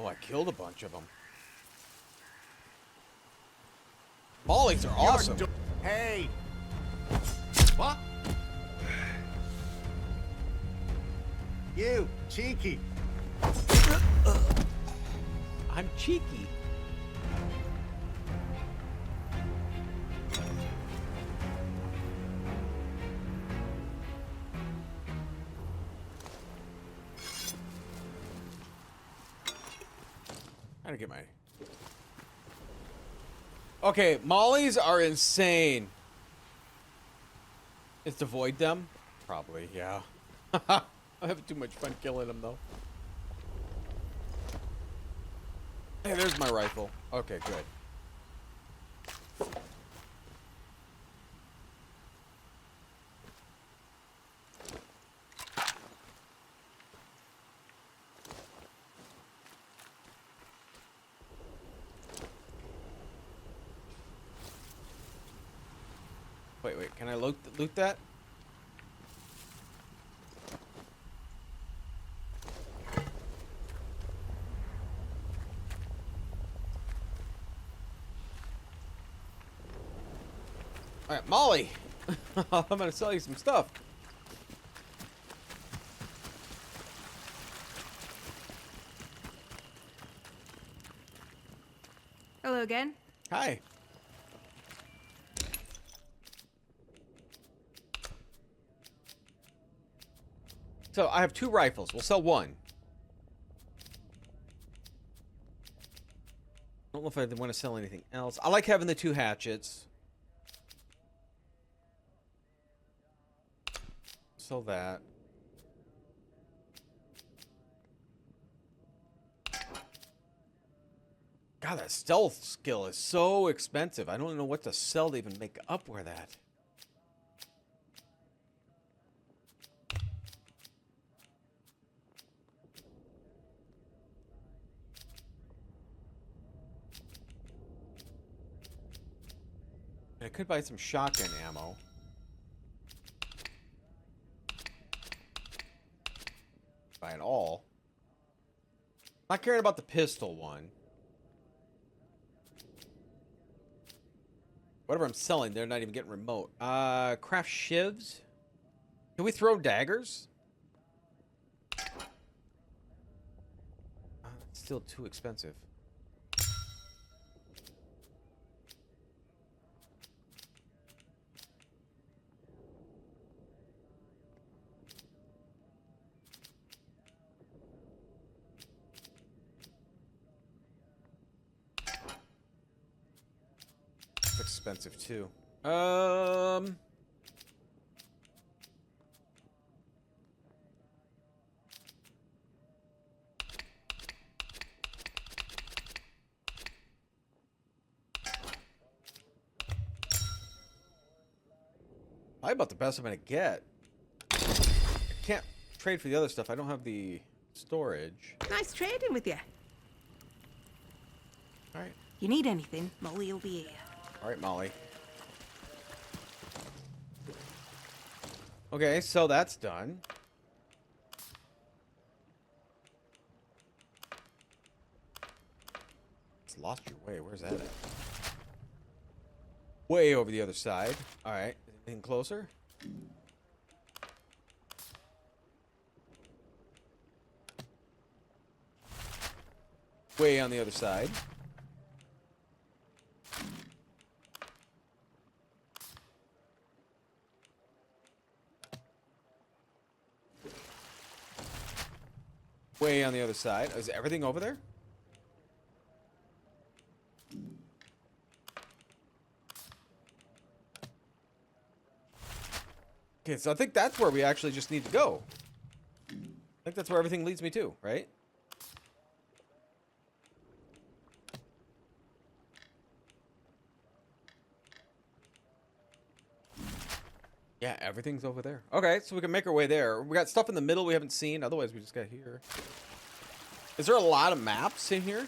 Oh, I killed a bunch of them. Mollies are awesome. Hey! What? You, cheeky! I'm cheeky. How to get my... Okay, mollies are insane. Is to avoid them? Probably, yeah. I'm having too much fun killing them, though. Hey, there's my rifle. Okay, good. Wait, can I loot that? Alright, Molly! I'm gonna sell you some stuff. Hello again. Hi. So, I have 2 rifles. We'll sell 1. I don't know if I want to sell anything else. I like having the 2 hatchets. Sell that. God, that stealth skill is so expensive. I don't know what to sell to even make up for that. I could buy some shotgun ammo. Buy it all. Not caring about the pistol one. Whatever I'm selling, they're not even getting remote. Craft shivs. Can we throw daggers? It's still too expensive. Expensive too. Probably about the best I'm gonna get. I can't trade for the other stuff. I don't have the storage. Nice trading with you. All right. You need anything, Molly will be here. All right, Molly. Okay, so that's done. It's lost your way. Where's that at? Way over the other side. All right. Anything closer? Way on the other side. Way on the other side. Is everything over there? Okay, so I think that's where we actually just need to go. I think that's where everything leads me to, right? Yeah, everything's over there. Okay, so we can make our way there. We got stuff in the middle we haven't seen. Otherwise, we just got here. Is there a lot of maps in here?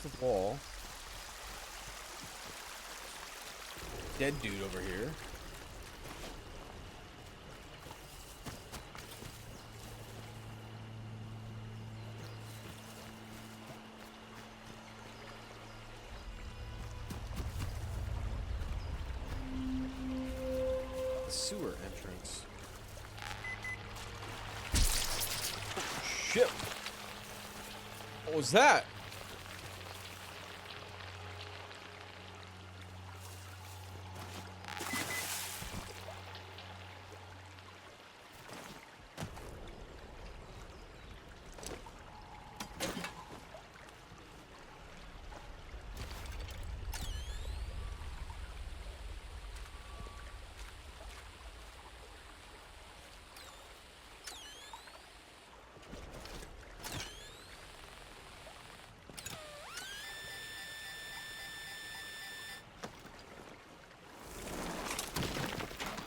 explosive wall. Dead dude over here. Sewer entrance. Shit. What was that?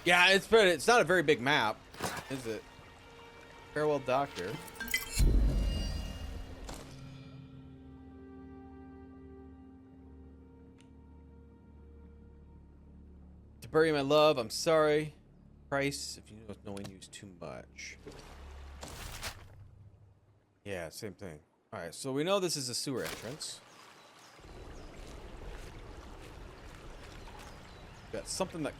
Yeah, it's not a very big map, is it? Farewell, Doctor. To bury my love, I'm sorry. Price, if you know no one used too much. Yeah, same thing. Alright, so we know this is a sewer entrance. Got something that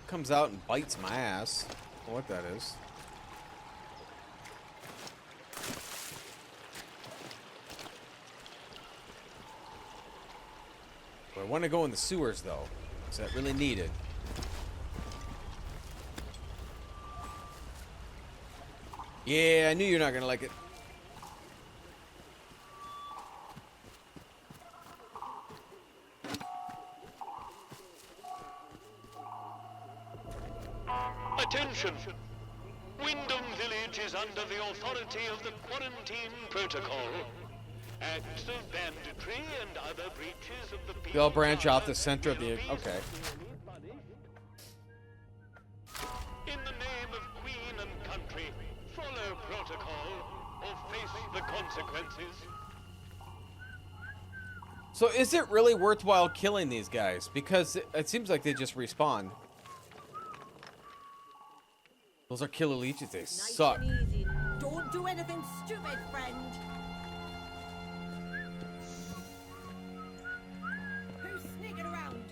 comes out and bites my ass. I don't know what that is. But I want to go in the sewers though. Is that really needed? Yeah, I knew you're not gonna like it. Attention! Wyndham Village is under the authority of the Quarantine Protocol. Acts of banditry and other breaches of the peace. They'll branch out the center of the... Okay. In the name of Queen and country, follow protocol or face the consequences. So is it really worthwhile killing these guys? Because it seems like they just respawn. Those are killer leeches. They suck. Nice and easy. Don't do anything stupid, friend. Who's sneaking around?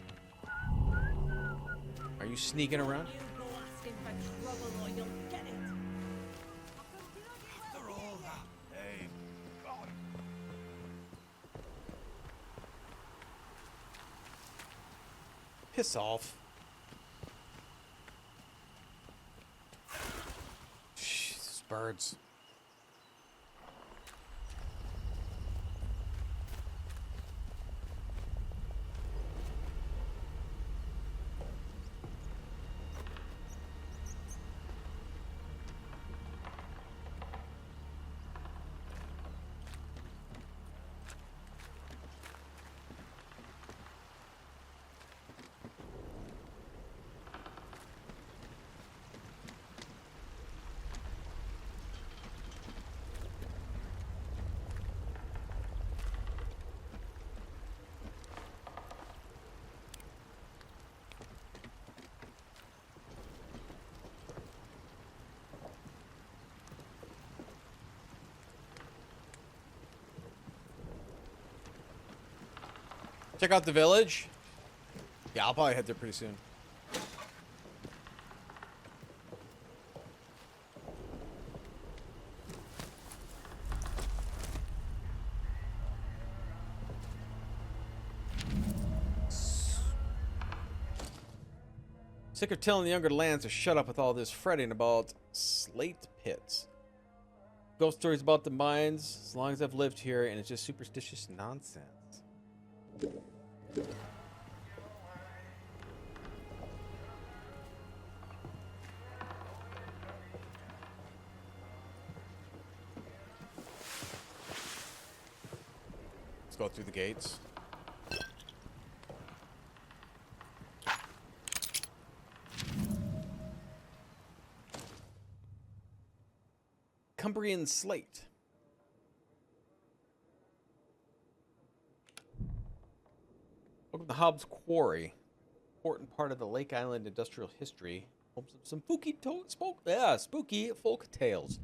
Are you sneaking around? You go asking for trouble or you'll get it. After all that, hey, God. Piss off. Jesus, birds. Check out the village. Yeah, I'll probably head there pretty soon. Sick of telling the younger lands to shut up with all this fretting about slate pits. Ghost stories about the mines, as long as I've lived here, and it's just superstitious nonsense. Let's go through the gates. Cumbrian slate. Welcome to Hobbs Quarry. Important part of the Lake Island industrial history. Home of some spooky folk tales.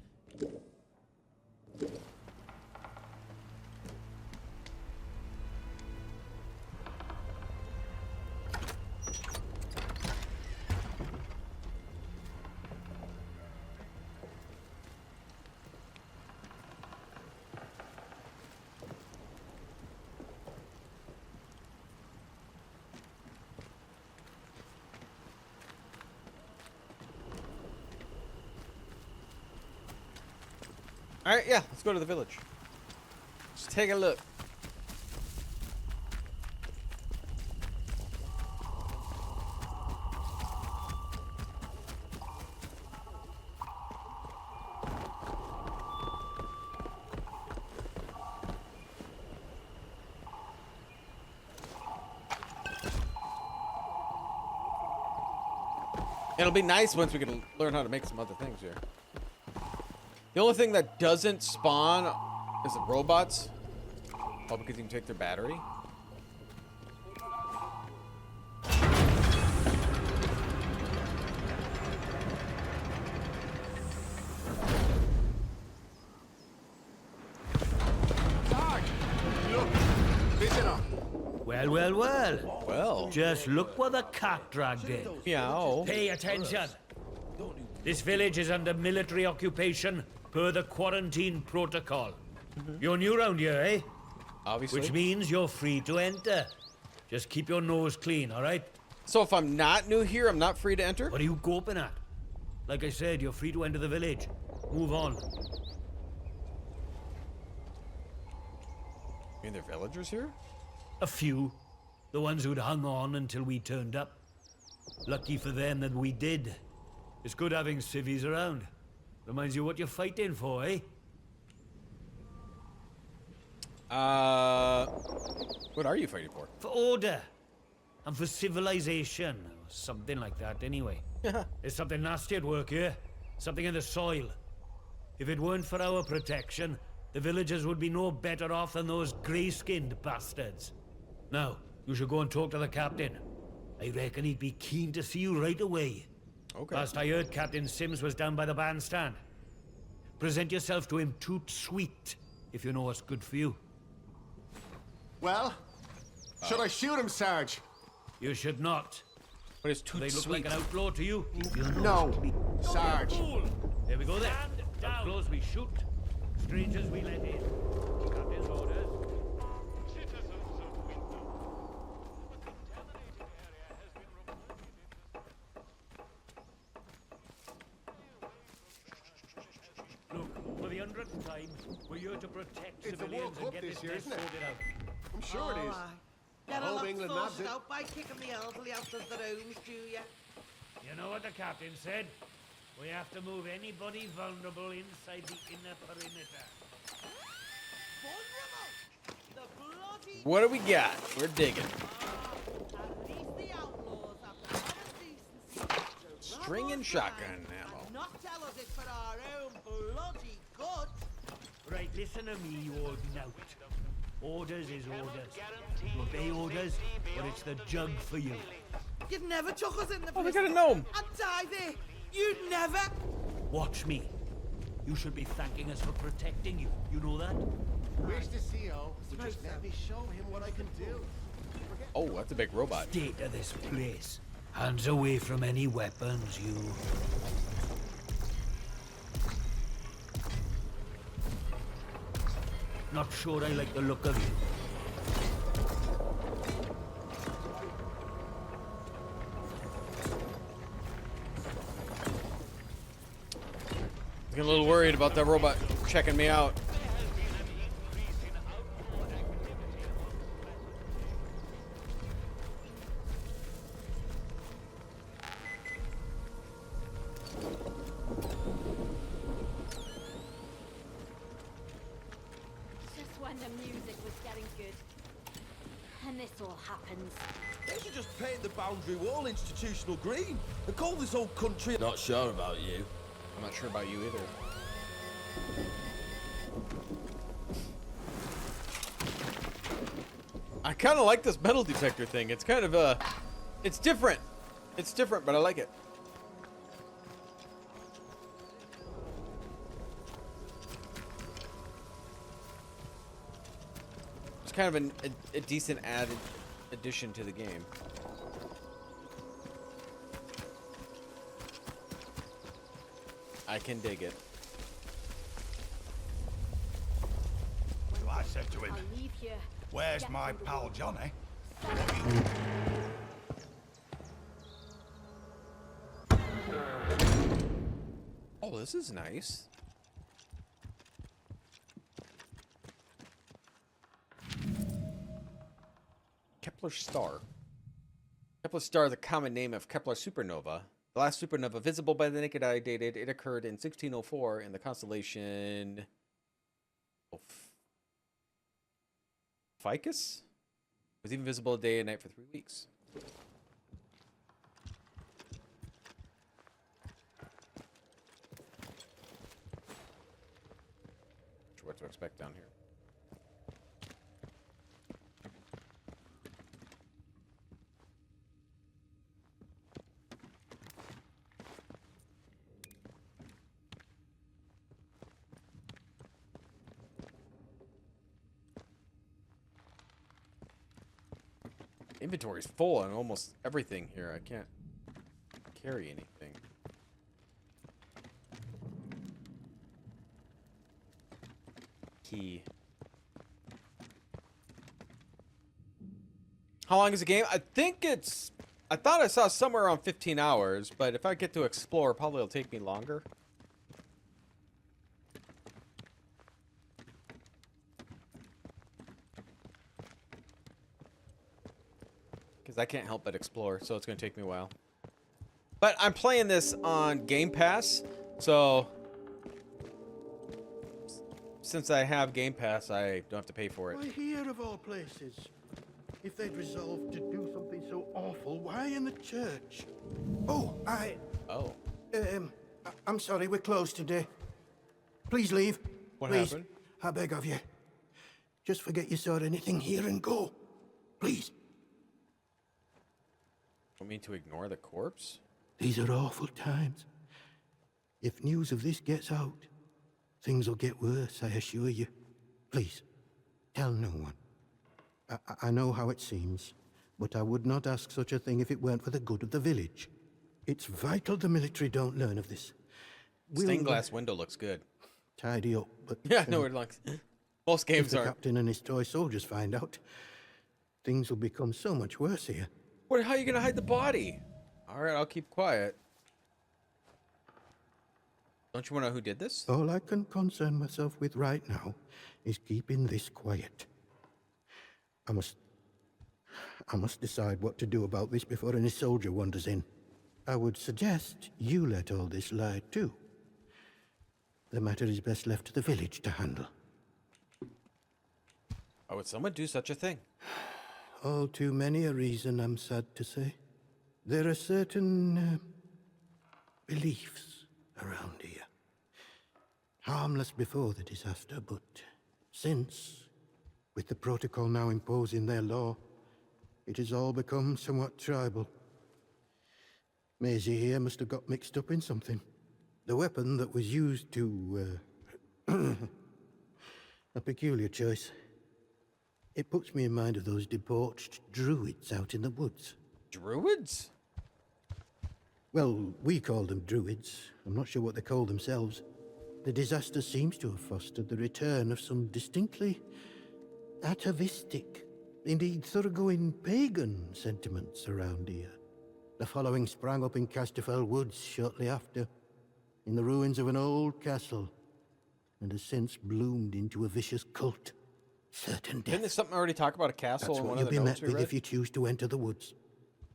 Alright, yeah, let's go to the village. Just take a look. It'll be nice once we can learn how to make some other things here. The only thing that doesn't spawn is the robots. Oh, because you can take their battery. Look, visitor. Well, well, well. Well, Just look what the cat dragged in. meow. Pay attention. This village is under military occupation per the quarantine protocol. You're new round here, eh? Obviously. Which means you're free to enter. Just keep your nose clean, all right? So if I'm not new here, I'm not free to enter? What are you gawping at? Like I said, you're free to enter the village. Move on. I mean, there are villagers here? A few. The ones who'd hung on until we turned up. Lucky for them that we did. It's good having civvies around. Reminds you what you're fighting for, eh? What are you fighting for? For order. And for civilization. Or something like that, anyway. There's something nasty at work here. Something in the soil. If it weren't for our protection, the villagers would be no better off than those grey-skinned bastards. Now, you should go and talk to the captain. I reckon he'd be keen to see you right away. Okay. Last I heard, Captain Sims was down by the bandstand. Present yourself to him toot sweet, if you know what's good for you. Well, should I shoot him, Sarge? You should not. But it's Do too they look sweet. like an outlaw to you? You know No, it's me. Sarge. There we go then. How close we shoot. Strangers we let in. Captain's orders. Citizens of Wyndham, a contaminated area has been reported in the... Look, for the 100th time, we're here to protect It's the civilians World and Cup get this this year, mess isn't it? sorted out. I'm sure it is. Get I a hope lot England nabs sorted it. out by kicking the elderly out of their homes, do ya? You know what the captain said? We have to move anybody vulnerable inside the inner perimeter. Vulnerable! The bloody... What do we got? We're digging. At least the outlaws have the common decency to String rub and us shotgun down ammo. and not tell us it's for our own bloody good. Right, listen to me, you old knout. Orders is orders. You obey orders, but it's the jug for you. You'd never took us in the Oh, we prison got a gnome. and die there. You'd never. Watch me. You should be thanking us for protecting you. You know that? Wish the CEO would just let me show him what I can do. Oh, that's a big robot. State of this place. Hands away from any weapons, you. Not sure I like the look of you. Getting a little worried about that robot checking me out. Just when the music was getting good. And this all happens. They should just paint the boundary wall institutional green and call this whole country. Not sure about you. I'm not sure about you either. I kind of like this metal detector thing. It's kind of it's different. It's different, but I like it. It's kind of a decent added addition to the game. I can dig it. So I said to him, I'll leave here. where's Get my on the pal road. Johnny? Oh, this is nice. Kepler star. Kepler star is a common name of Kepler supernova. The last supernova visible by the naked eye dated it occurred in 1604 in the constellation Ficus. It was even visible day and night for 3 weeks. What to expect down here. Inventory's full on almost everything here. I can't carry anything. Key. How long is the game? I think it's... I thought I saw somewhere around 15 hours, but if I get to explore, probably it'll take me longer. Because I can't help but explore, so it's going to take me a while. But I'm playing this on Game Pass, so... Since I have Game Pass, I don't have to pay for it. Why here of all places? If they'd resolved to do something so awful, why in the church? Oh, Oh. I'm sorry, we're closed today. Please leave. What Please. happened? I beg of you. Just forget you saw anything here and go. Please. Want me to ignore the corpse? These are awful times. If news of this gets out, things will get worse, I assure you. Please, tell no one. I know how it seems, but I would not ask such a thing if it weren't for the good of the village. It's vital the military don't learn of this. Stained glass window looks good. Tidy up, but... Yeah, no, it looks... Most if games the aren't. captain and his toy soldiers find out, things will become so much worse here. What? How are you going to hide the body? All right, I'll keep quiet. Don't you want to know who did this? All I can concern myself with right now is keeping this quiet. I must decide what to do about this before any soldier wanders in. I would suggest you let all this lie too. The matter is best left to the village to handle. Why would someone do such a thing? All too many a reason, I'm sad to say. There are certain beliefs around here. Harmless before the disaster, but since, with the protocol now imposing their law, it has all become somewhat tribal. Maisie here must have got mixed up in something. The weapon that was used to... a peculiar choice. It puts me in mind of those debauched druids out in the woods. Druids? Well, we call them druids. I'm not sure what they call themselves. The disaster seems to have fostered the return of some distinctly atavistic, indeed thoroughgoing pagan sentiments around here. The following sprang up in Casterfell Woods shortly after, in the ruins of an old castle, and has since bloomed into a vicious cult. Certain Didn't death. something already talk about a castle That's in what one you'll of the be notes met we with read? if you choose to enter the woods.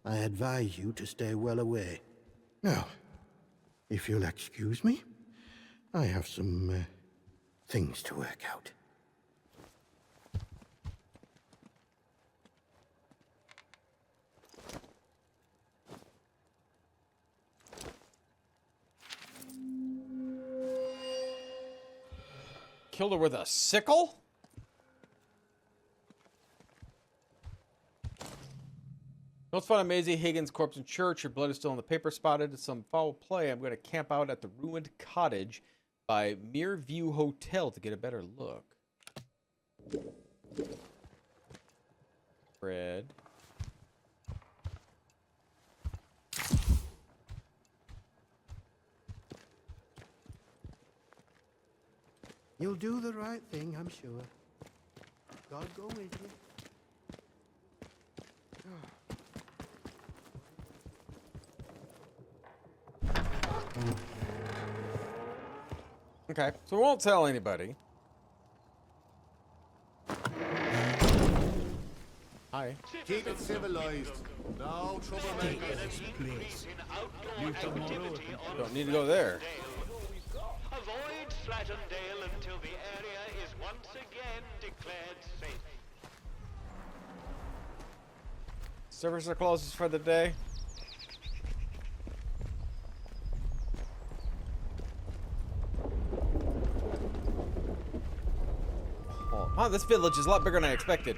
I advise you to stay well away. Now, if you'll excuse me, I have some things to work out. Killed her with a sickle? Most fun on Maisie Higgins' corpse in church. Your blood is still on the paper. Spotted some foul play. I'm going to camp out at the ruined cottage by Mere View Hotel to get a better look. Fred. You'll do the right thing, I'm sure. God go with you. Okay, so we won't tell anybody. Hi. Keep it civilized. No troublemakers. Don't need to go there. Avoid Slattendale until the area is once again declared safe. Servers are closed for the day. Oh, wow, this village is a lot bigger than I expected.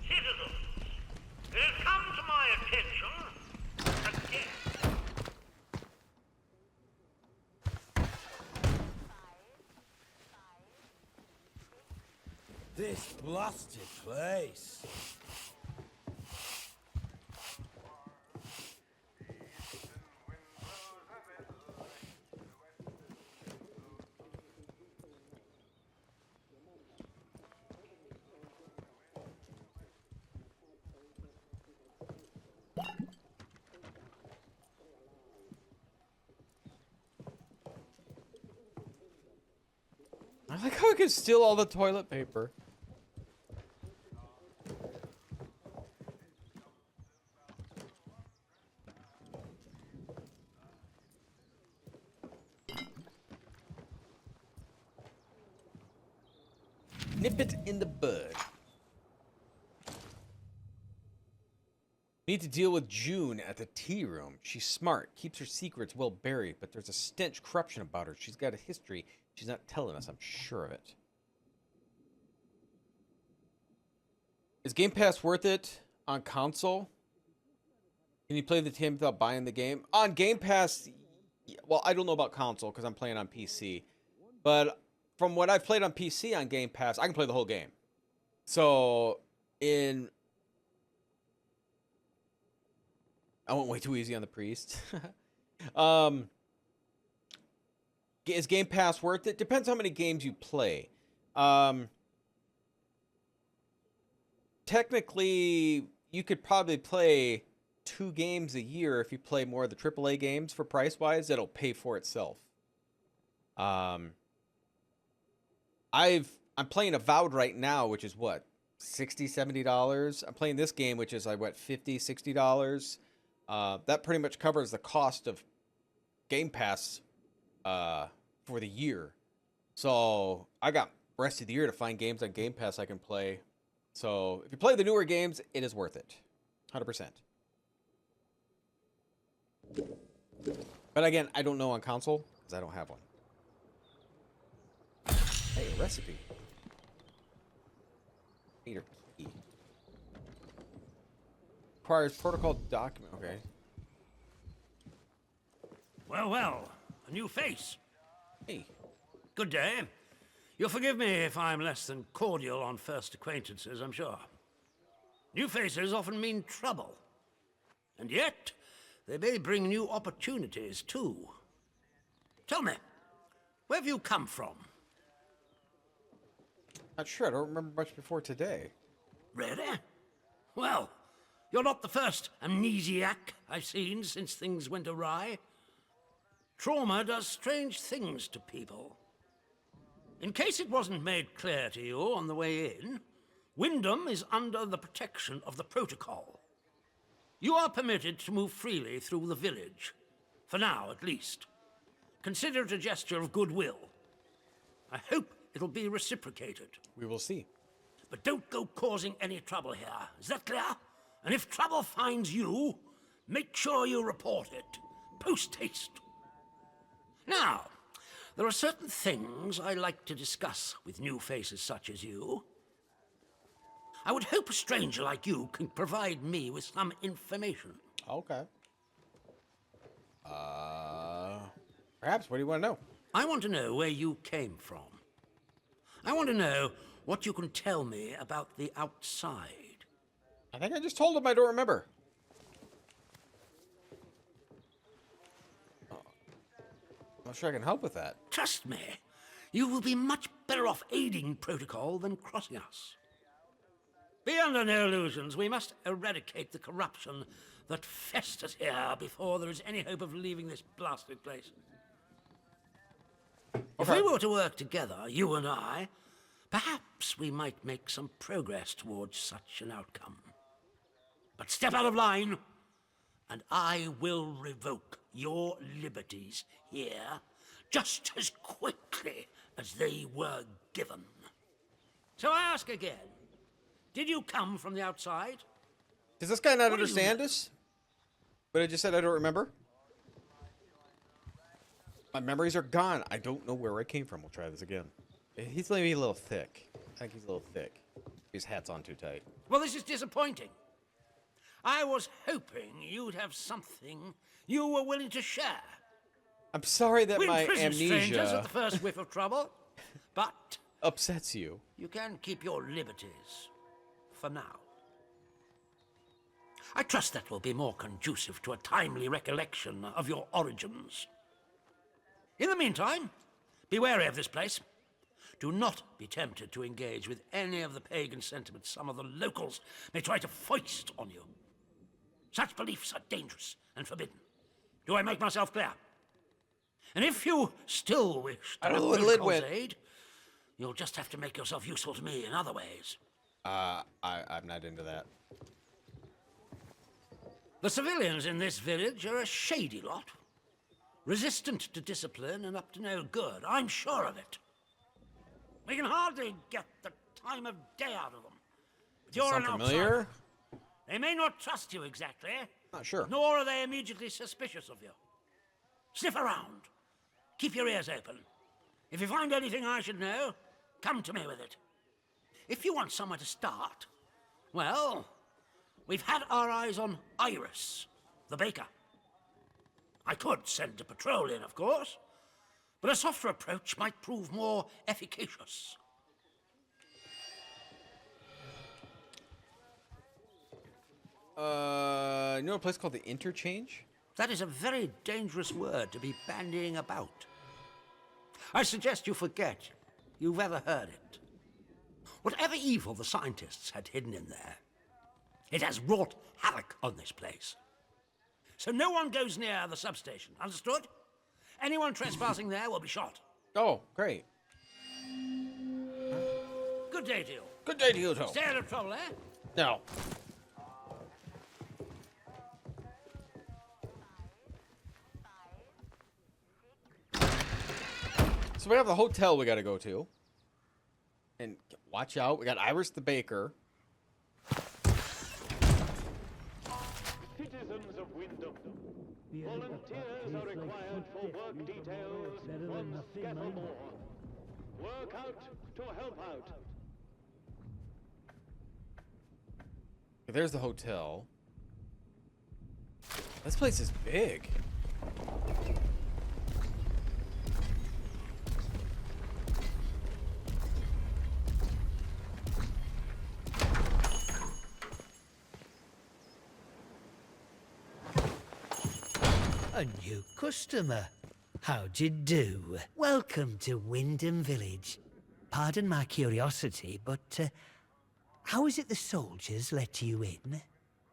Citizens, it has come to my attention again. This blasted place. I like how I can steal all the toilet paper. Nip it in the bud. Need to deal with June at the tea room. She's smart, keeps her secrets well buried, but there's a stench corruption about her. She's got a history. She's not telling us, I'm sure of it. Is Game Pass worth it on console? Can you play the game without buying the game? On Game Pass, well, I don't know about console because I'm playing on PC. But from what I've played on PC on Game Pass, I can play the whole game. So, I went way too easy on the priest. Is Game Pass worth it? Depends how many games you play. Technically, you could probably play 2 games a year if you play more of the AAA games for price-wise. It'll pay for itself. I'm playing Avowed right now, which is what, $60, $70. I'm playing this game, which is like what, $50, $60. That pretty much covers the cost of Game Pass for the year. So I got the rest of the year to find games on Game Pass I can play. So if you play the newer games, it is worth it. 100%. But again, I don't know on console because I don't have one. Hey, a recipe. Meter key. Requires protocol document. Okay. Well, well, a new face. Hey. Good day. You'll forgive me if I'm less than cordial on first acquaintances, I'm sure. New faces often mean trouble. And yet, they may bring new opportunities, too. Tell me, where have you come from? Not sure. I don't remember much before today. Really? Well, you're not the first amnesiac I've seen since things went awry. Trauma does strange things to people. In case it wasn't made clear to you on the way in, Wyndham is under the protection of the protocol. You are permitted to move freely through the village. For now, at least. Consider it a gesture of goodwill. I hope it'll be reciprocated. We will see. But don't go causing any trouble here. Is that clear? And if trouble finds you, make sure you report it. Post haste. Now, there are certain things I like to discuss with new faces such as you. I would hope a stranger like you can provide me with some information. Okay. Perhaps. What do you want to know? I want to know where you came from. I want to know what you can tell me about the outside. I think I just told him I don't remember. I'm not sure I can help with that. Trust me, you will be much better off aiding protocol than crossing us. Be under no illusions. We must eradicate the corruption that festers here before there is any hope of leaving this blasted place. If we were to work together, you and I, perhaps we might make some progress towards such an outcome. But step out of line, and I will revoke your liberties here just as quickly as they were given. So I ask again, did you come from the outside? Does this guy not understand us? But I just said I don't remember. My memories are gone. I don't know where I came from. We'll try this again. He's maybe a little thick. I think he's a little thick. His hat's on too tight. Well, this is disappointing. I was hoping you'd have something you were willing to share. I'm sorry that We my imprison strangers at amnesia the first whiff of trouble, but upsets you. you can keep your liberties for now. I trust that will be more conducive to a timely recollection of your origins. In the meantime, be wary of this place. Do not be tempted to engage with any of the pagan sentiments some of the locals may try to foist on you. Such beliefs are dangerous and forbidden. Do I make myself clear? And if you still wish to have protocol's aid, you'll just have to make yourself useful to me in other ways. I'm not into that. The civilians in this village are a shady lot. Resistant to discipline and up to no good. I'm sure of it. We can hardly get the time of day out of them. But you're an outsider. They may not trust you exactly. Not sure. Nor are they immediately suspicious of you. Sniff around. Keep your ears open. If you find anything I should know, come to me with it. If you want somewhere to start, well, we've had our eyes on Iris, the baker. I could send a patrol in, of course, but a softer approach might prove more efficacious. You know a place called the Interchange? That is a very dangerous word to be bandying about. I suggest you forget you've ever heard it. Whatever evil the scientists had hidden in there, it has wrought havoc on this place. So no one goes near the substation, understood? Anyone trespassing there will be shot. Oh, great. Good day to you. Good day to you, Tom. Stay out of trouble, eh? No. So we have the hotel we got to go to. And watch out. We got Iris the baker. Citizens of Wyndham, volunteers are required for work details on Scavage. Work out to help out. There's the hotel. This place is big. A new customer. How'd you do? Welcome to Wyndham Village. Pardon my curiosity, but how is it the soldiers let you in?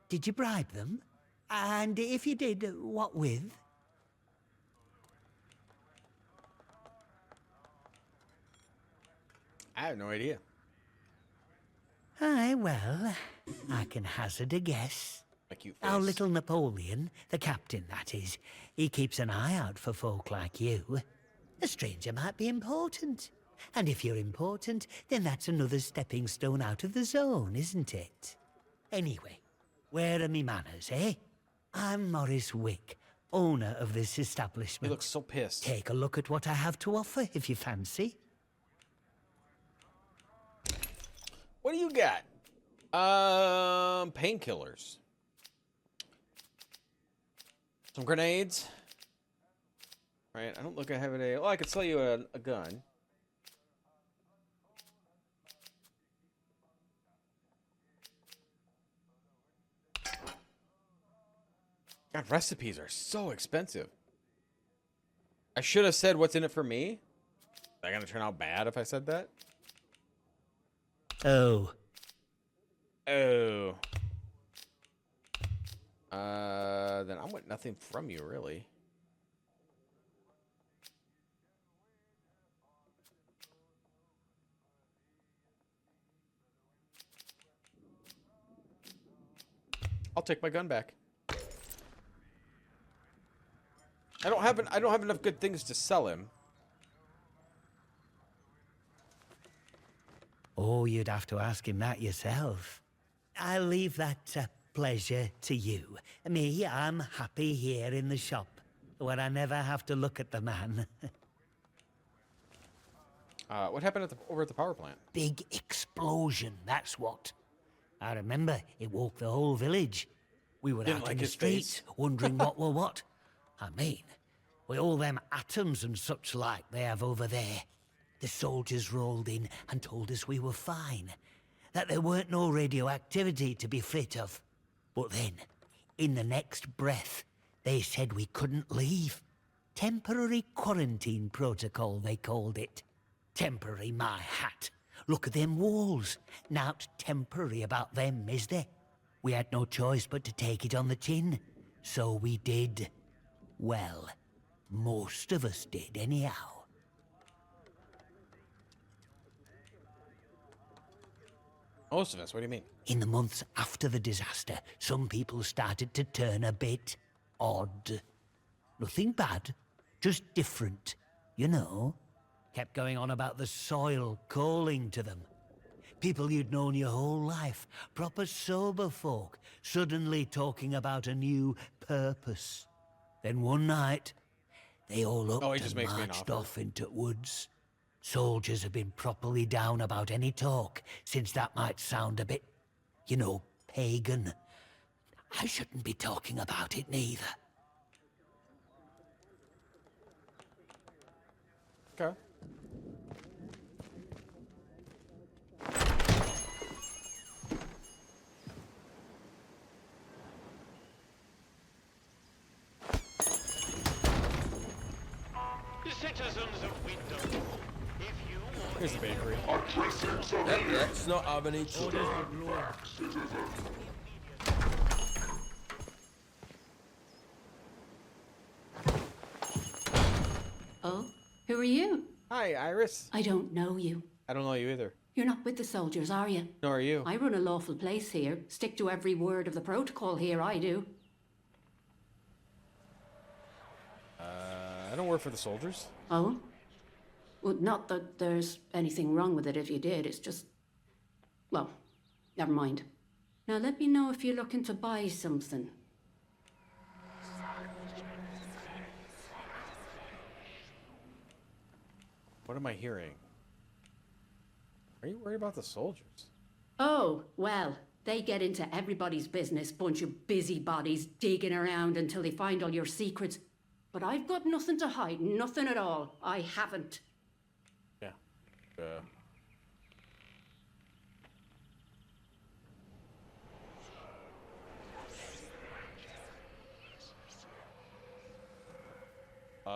Did you bribe them? And if you did, what with? I have no idea. Aye, well, I can hazard a guess. A cute Our face. little Napoleon, the captain that is, he keeps an eye out for folk like you. A stranger might be important. And if you're important, then that's another stepping stone out of the zone, isn't it? Anyway, where are me manners, eh? I'm Morris Wick, owner of this establishment. He looks so pissed. Take a look at what I have to offer, if you fancy. What do you got? Painkillers. Some grenades. Right, I don't look I have a... Well, I could sell you a gun. God, recipes are so expensive. I should have said what's in it for me. Is that gonna turn out bad if I said that? Oh. Oh. Then I want nothing from you, really. I'll take my gun back. I don't have enough good things to sell him. Oh, you'd have to ask him that yourself. I'll leave that pleasure to you. Me, I'm happy here in the shop, where I never have to look at the man. What happened over at the power plant? Big explosion, that's what. I remember it woke the whole village. We were Didn't out like in the his streets, face. wondering what were what. I mean, with all them atoms and such like they have over there, the soldiers rolled in and told us we were fine, that there weren't no radioactivity to be frit of. But then, in the next breath, they said we couldn't leave. Temporary quarantine protocol, they called it. Temporary, my hat. Look at them walls. Nowt temporary about them, is there? We had no choice but to take it on the chin. So we did. Well, most of us did, anyhow. Most of us? What do you mean? In the months after the disaster, some people started to turn a bit odd. Nothing bad, just different, you know. Kept going on about the soil calling to them. People you'd known your whole life, proper sober folk, suddenly talking about a new purpose. Then one night, they all up he just and makes me an marched offer. off into woods. Soldiers have been properly down about any talk, since that might sound a bit, you know, pagan. I shouldn't be talking about it neither. Okay. Citizens of Wyndham, if you or Here's the bakery. Let's not have any trouble. Oh, who are you? Hi, Iris. I don't know you. I don't know you either. You're not with the soldiers, are you? Nor are you. I run a lawful place here. Stick to every word of the protocol here, I do. I don't work for the soldiers. Oh? Well, not that there's anything wrong with it if you did. It's just... Well, never mind. Now let me know if you're looking to buy something. What am I hearing? Are you worried about the soldiers? Oh, well, they get into everybody's business, bunch of busybodies digging around until they find all your secrets. But I've got nothing to hide, nothing at all. I haven't. Yeah.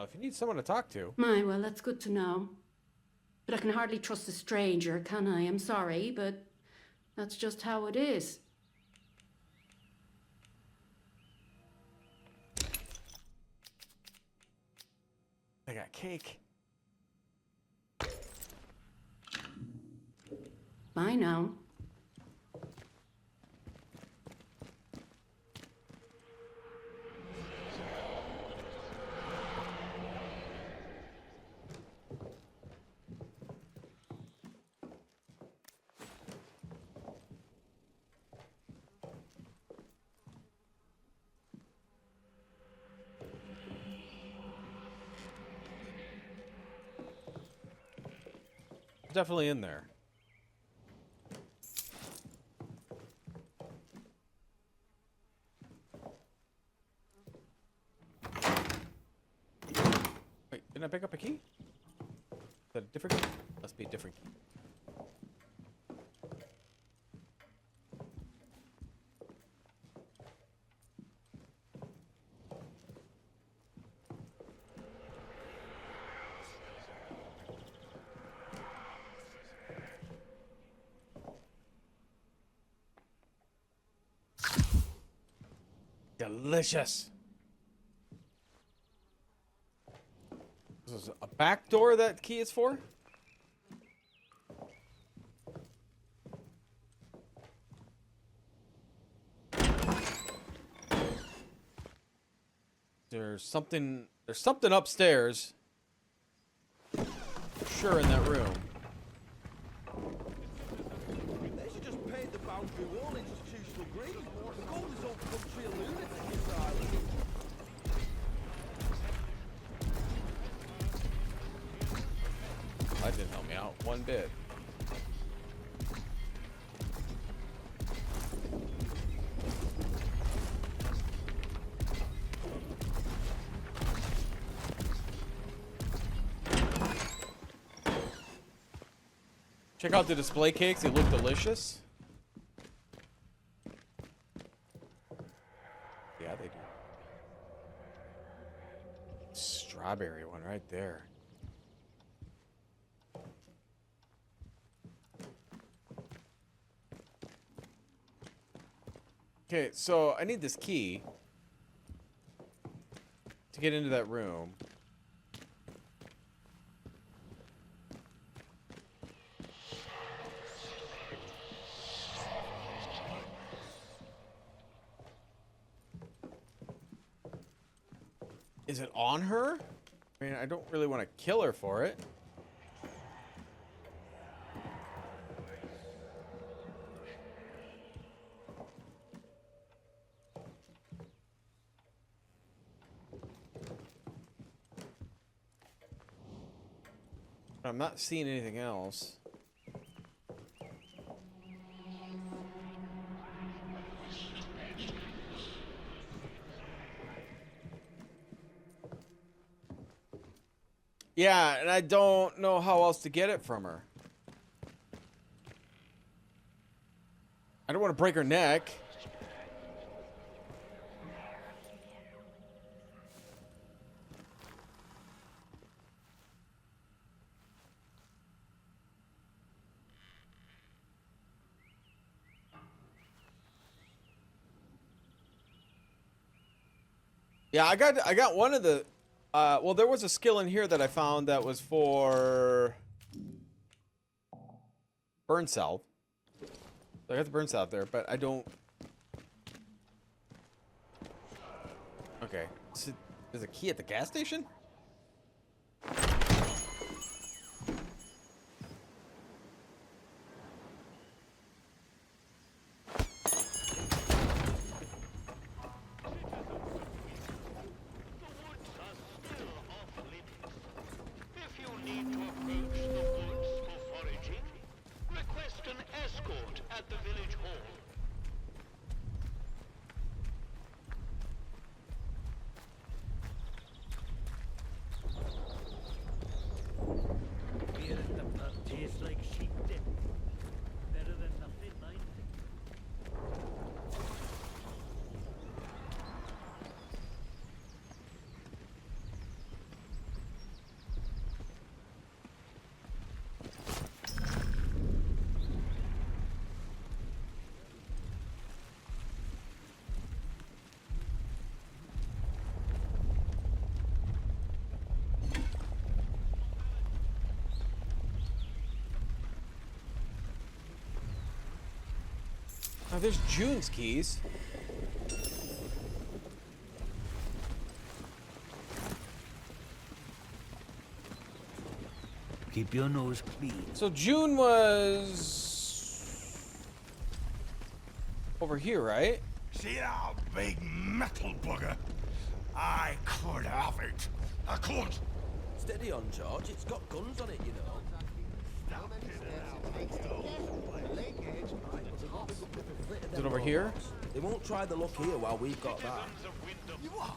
If you need someone to talk to. My, well, that's good to know. But I can hardly trust a stranger, can I? I'm sorry, but that's just how it is. I got cake. Bye now. Definitely in there. Didn't I pick up a key? Is that a different key? Must be a different key. Delicious. This is a back door that key is for? There's something upstairs. Sure, in that room. They should just paint the boundary wall institutional green and call this whole country a lunatic asylum. That didn't help me out one bit. Check out the display cakes, they look delicious. Yeah, they do. Strawberry one right there. Okay, so I need this key to get into that room. Is it on her? I mean, I don't really want to kill her for it. I'm not seeing anything else. Yeah, and I don't know how else to get it from her. I don't want to break her neck. Yeah, I got one of the well, there was a skill in here that I found that was for burn salve. So I got the burn salve there, but I don't. Okay, so there's a key at the gas station? Oh, there's June's keys. Keep your nose clean. So June was over here, right? See that big metal bugger? I could have it. I could. Steady on, George. It's got guns on it, you know. Is it over here? They won't try the luck here while we've got that. You are.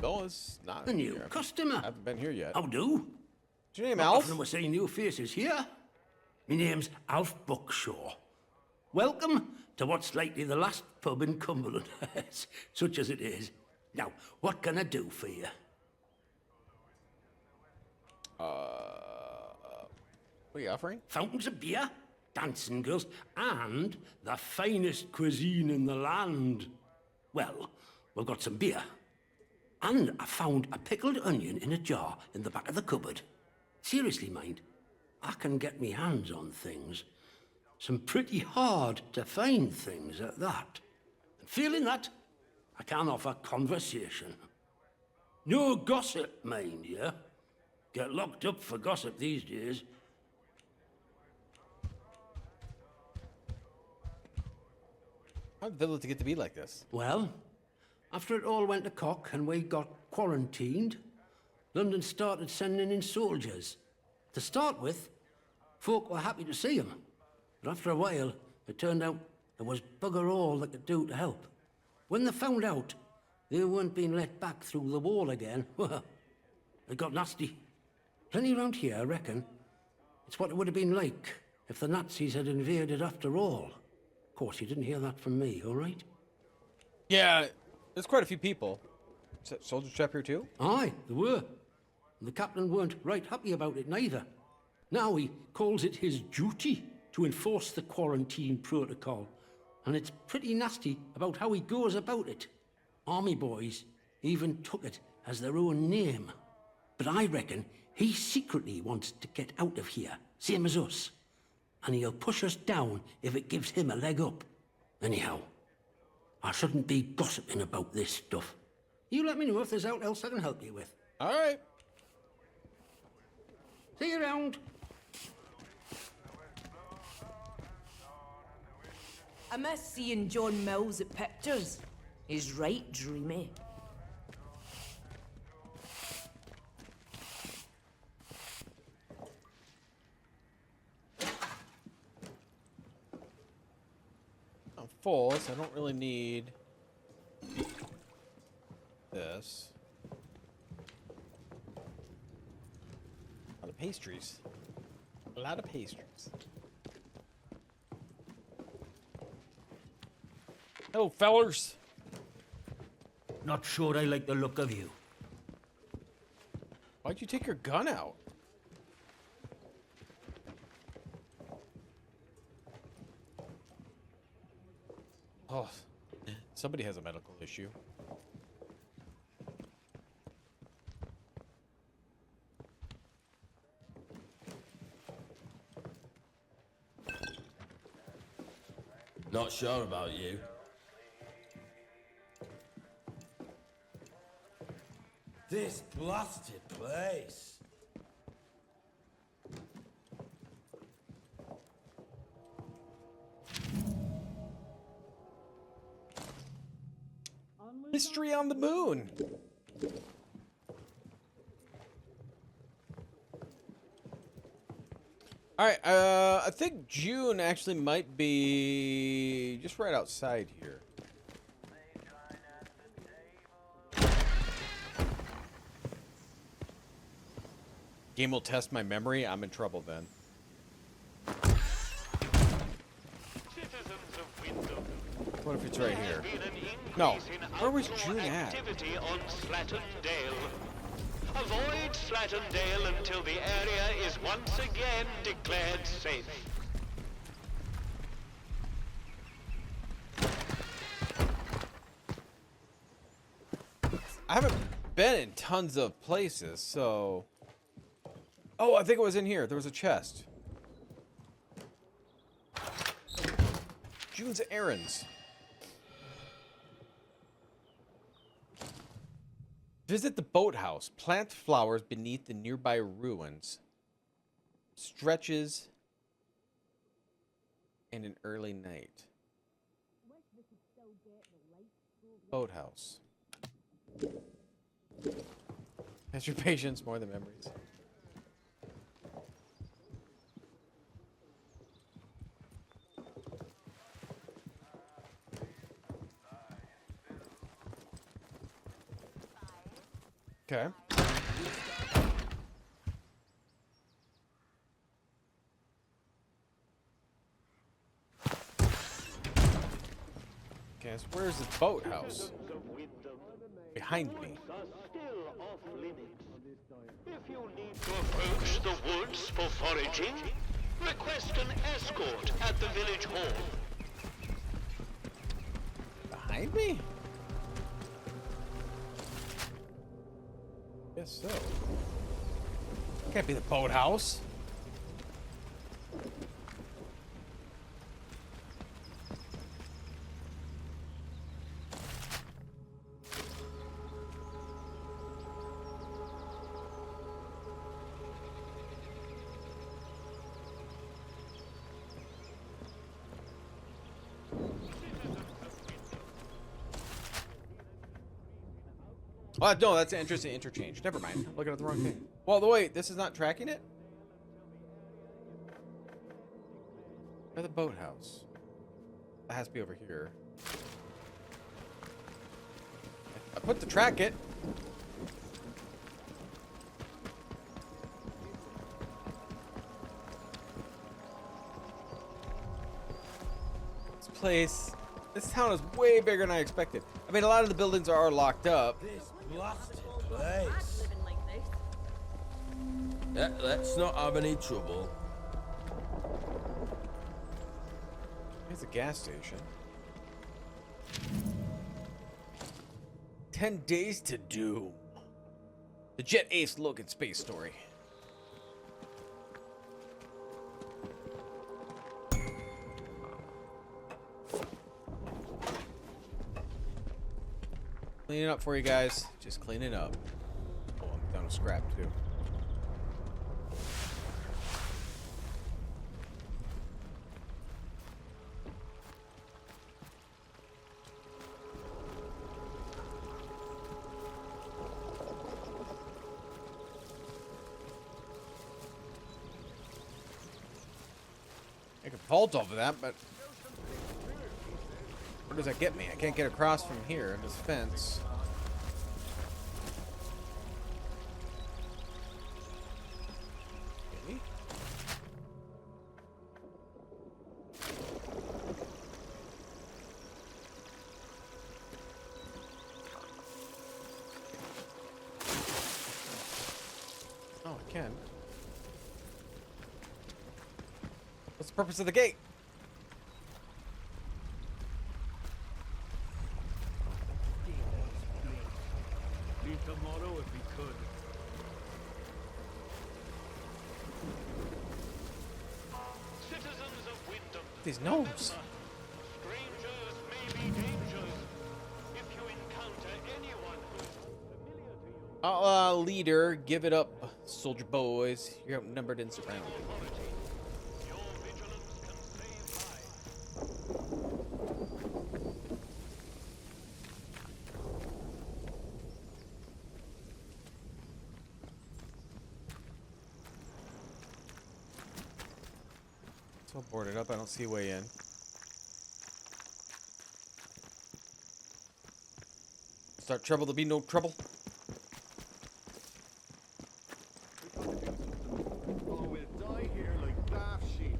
No, it's not. A new here. customer. I haven't been here yet. How do? What's your name, Not Alf? often we're seeing new faces here. My name's Alf Buckshaw. Welcome to what's likely the last pub in Cumberland, such as it is. Now, what can I do for you? What are you offering? Fountains of beer, dancing girls, and the finest cuisine in the land. Well, we've got some beer. And I found a pickled onion in a jar in the back of the cupboard. Seriously, mind, I can get me hands on things. Some pretty hard to find things at that. And feeling that, I can offer conversation. No gossip, mind you. Get locked up for gossip these days. How did Villa to get to be like this? Well, after it all went to cock and we got quarantined, London started sending in soldiers. To start with, folk were happy to see 'em. But after a while, it turned out there was bugger all they could do to help. When they found out they weren't being let back through the wall again, well, it got nasty. Plenty round here, I reckon. It's what it would have been like if the Nazis had invaded after all. Of course, you didn't hear that from me, all right? Yeah, there's quite a few people. Is that soldier trap here too? Aye, there were. And the captain weren't right happy about it neither. Now he calls it his duty to enforce the quarantine protocol. And it's pretty nasty about how he goes about it. Army boys even took it as their own name. But I reckon he secretly wants to get out of here, same as us. And he'll push us down if it gives him a leg up. Anyhow, I shouldn't be gossiping about this stuff. You let me know if there's aught else I can help you with. All right. See you around. I miss seeing John Mills at pictures. He's right dreamy. I'm full, so I don't really need this. A lot of pastries. A lot of pastries. Hello, fellers. Not sure I like the look of you. Why'd you take your gun out? Oh, somebody has a medical issue. Not sure about you. This blasted place. History on the moon. All right, I think June actually might be just right outside here. Game will test my memory. I'm in trouble then. What if it's right here? No. Where was June at? Activity on Slattern Dale. Avoid Slattern Dale until the area is once again declared safe. I haven't been in tons of places, so... Oh, I think it was in here. There was a chest. June's errands. Visit the boathouse. Plant flowers beneath the nearby ruins. Stretches and an early night. Boathouse. Has your patience more than memories? Okay. Okay, so where's the boathouse? Behind me. If you need to approach the woods for foraging, request an escort at the village hall. Behind me? Guess so. Can't be the boathouse. Oh, no, that's an interesting interchange. Never mind. I'm looking at the wrong thing. Well, wait, this is not tracking it? Or the boathouse? That has to be over here. I put to track it. This place, this town is way bigger than I expected. I mean, a lot of the buildings are locked up. This blasted place. Yeah, let's not have any trouble. Here's a gas station. 10 days to doom. The Jet Ace Logan space story. Cleaning up for you guys. Just cleaning up. Oh, I'm down to scrap too. I could vault over that, but where does that get me? I can't get across from here in this fence. Okay. Oh, I can. What's the purpose of the gate? Leave tomorrow if we could. Citizens of Wyndham, These gnomes. strangers may be dangers. If you encounter anyone who Leader, give it up, soldier boys. You're outnumbered and surrounded. It's all boarded up. I don't see a way in. Start trouble, there'll be no trouble. Oh, we'll die here like daft sheep.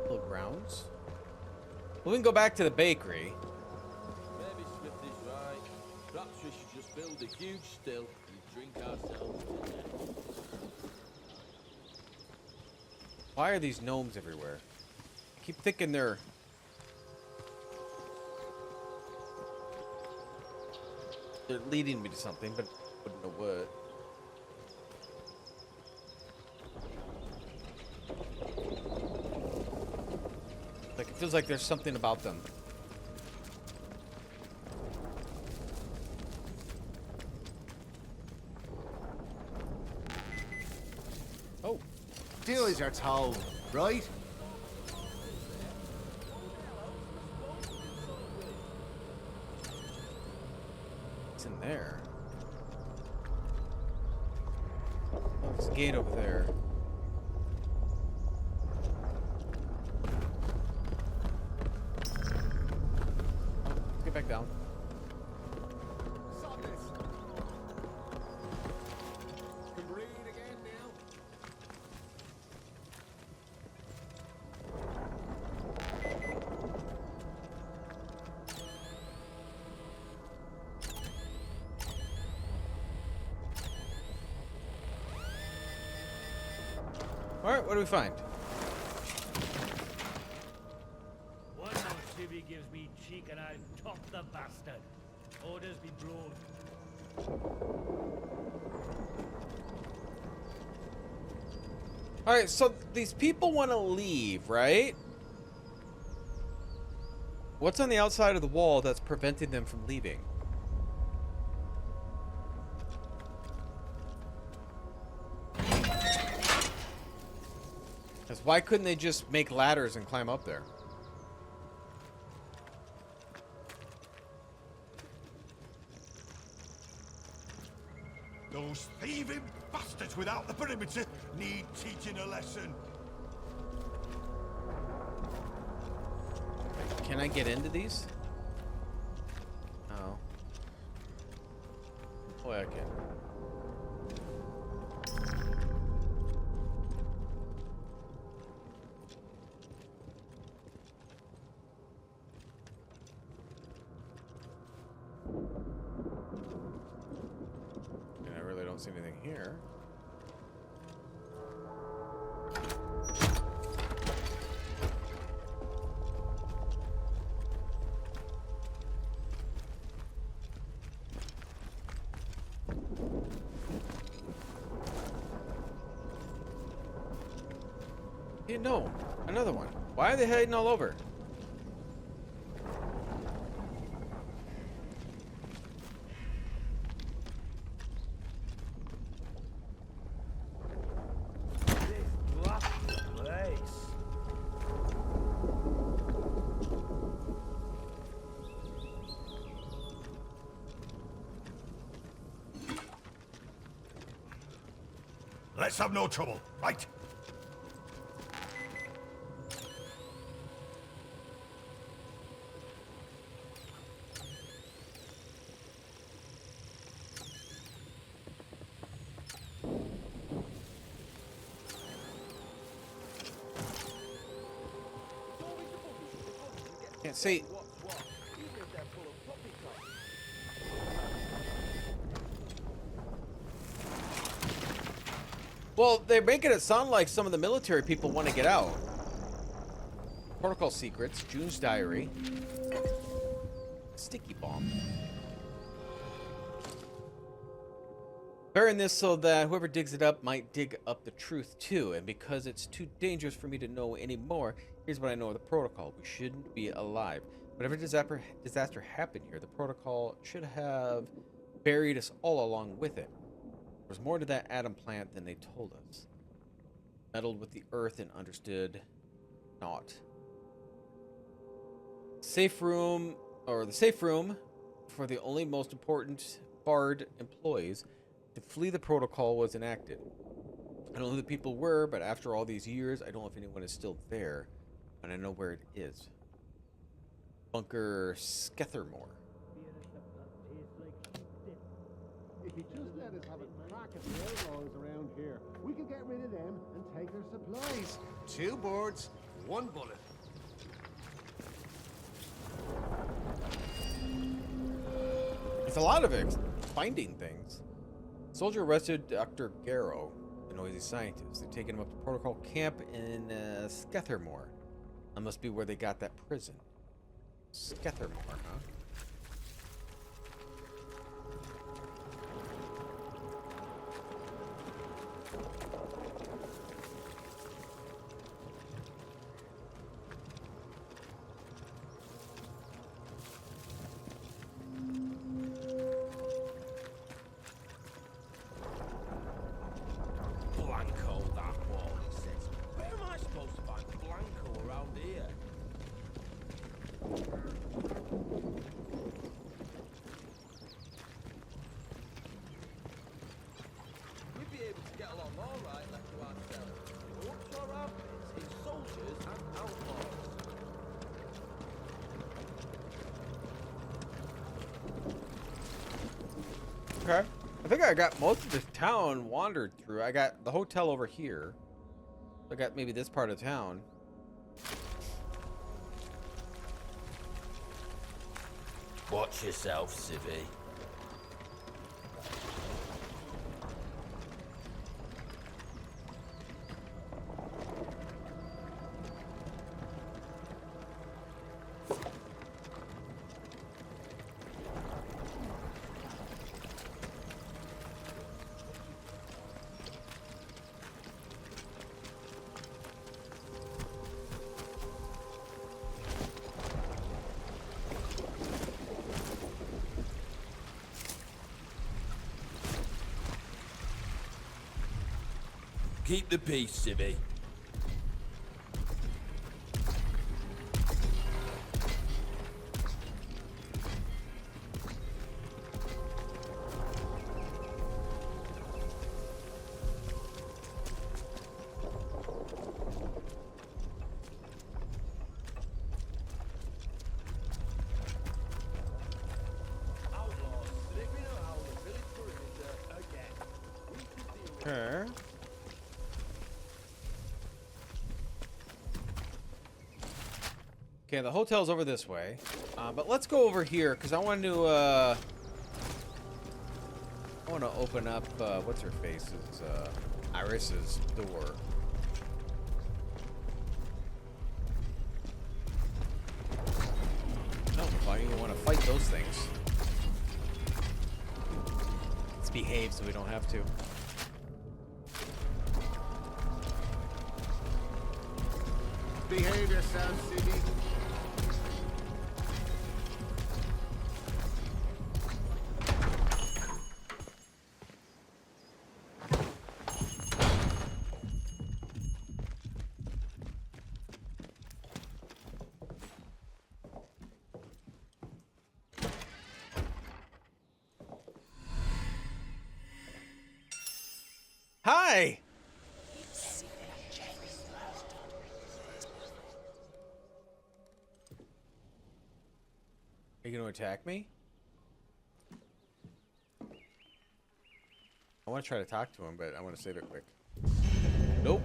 Little grounds. Well, we can go back to the bakery. Maybe Smith is right. Perhaps we should just build a huge still and drink ourselves to death. Why are these gnomes everywhere? I keep thinking they're... They're leading me to something, but I wouldn't know what. Like, it feels like there's something about them. Oh. Do as you're told, right? What's in there? Oh, there's a gate over there. back down. Sod this. Can breathe again now. All right, what do we find? One more civvy gives me cheek and I'll top the bastard. Orders be blown. All right, so these people want to leave, right? What's on the outside of the wall that's preventing them from leaving? Because why couldn't they just make ladders and climb up there? Those thieving bastards without the perimeter need teaching a lesson. Can I get into these? Oh. Boy, I can. I really don't see anything here. Yeah, no, another one. Why are they hiding all over? Let's have no trouble, right? Can't see. Well, they're making it sound like some of the military people want to get out. Protocol secrets, June's diary, sticky bomb. Burying this so that whoever digs it up might dig up the truth too. And because it's too dangerous for me to know anymore, here's what I know of the protocol. We shouldn't be alive. Whatever disaster happened here, the protocol should have buried us all along with it. There was more to that atom plant than they told us. Meddled with the earth and understood not. Safe room, or the safe room for the only most important Bard employees to flee the protocol was enacted. I don't know who the people were, but after all these years, I don't know if anyone is still there, and I know where it is. Bunker Skethermore. If you just let us have a crack at the outlaws around here, we could get rid of them and take their supplies. 2 birds, 1 bullet. It's a lot of finding things. Soldier arrested Dr. Garrow, the noisy scientist. They've taken him up to protocol camp in Skethermore. That must be where they got that prison. Skethermore, huh? Blanco, that wall, he says. Where am I supposed to find Blanco around here? We'd be able to get along all right left to ourselves. What's our outfits in soldiers and outlaws? Okay. I think I got most of this town wandered through. I got the hotel over here. I got maybe this part of town. Watch yourself, Civvy. Keep the peace, Civvy. Okay. Okay, the hotel's over this way, but let's go over here because I want to open up what's her face's Iris's door. No, why do you want to fight those things? Let's behave so we don't have to. Behave yourself, City. Hi! Are you going to attack me? I want to try to talk to him, but I want to save it quick. Nope.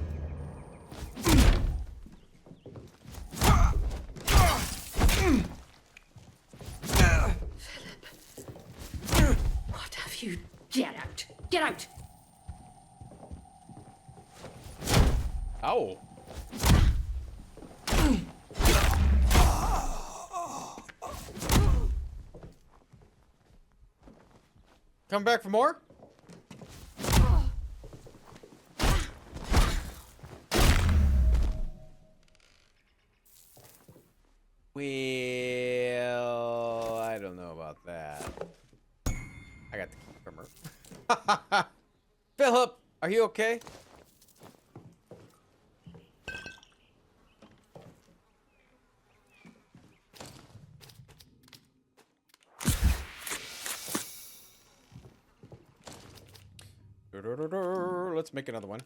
What have you? Get out! Get out! Ow. Come back for more? Well, I don't know about that. I got the cucumber. Philip, are you okay? Let's make another one.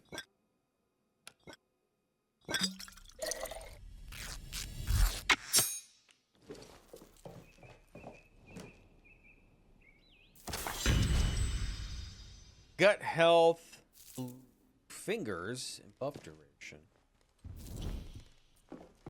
Gut health, fingers, and buff duration.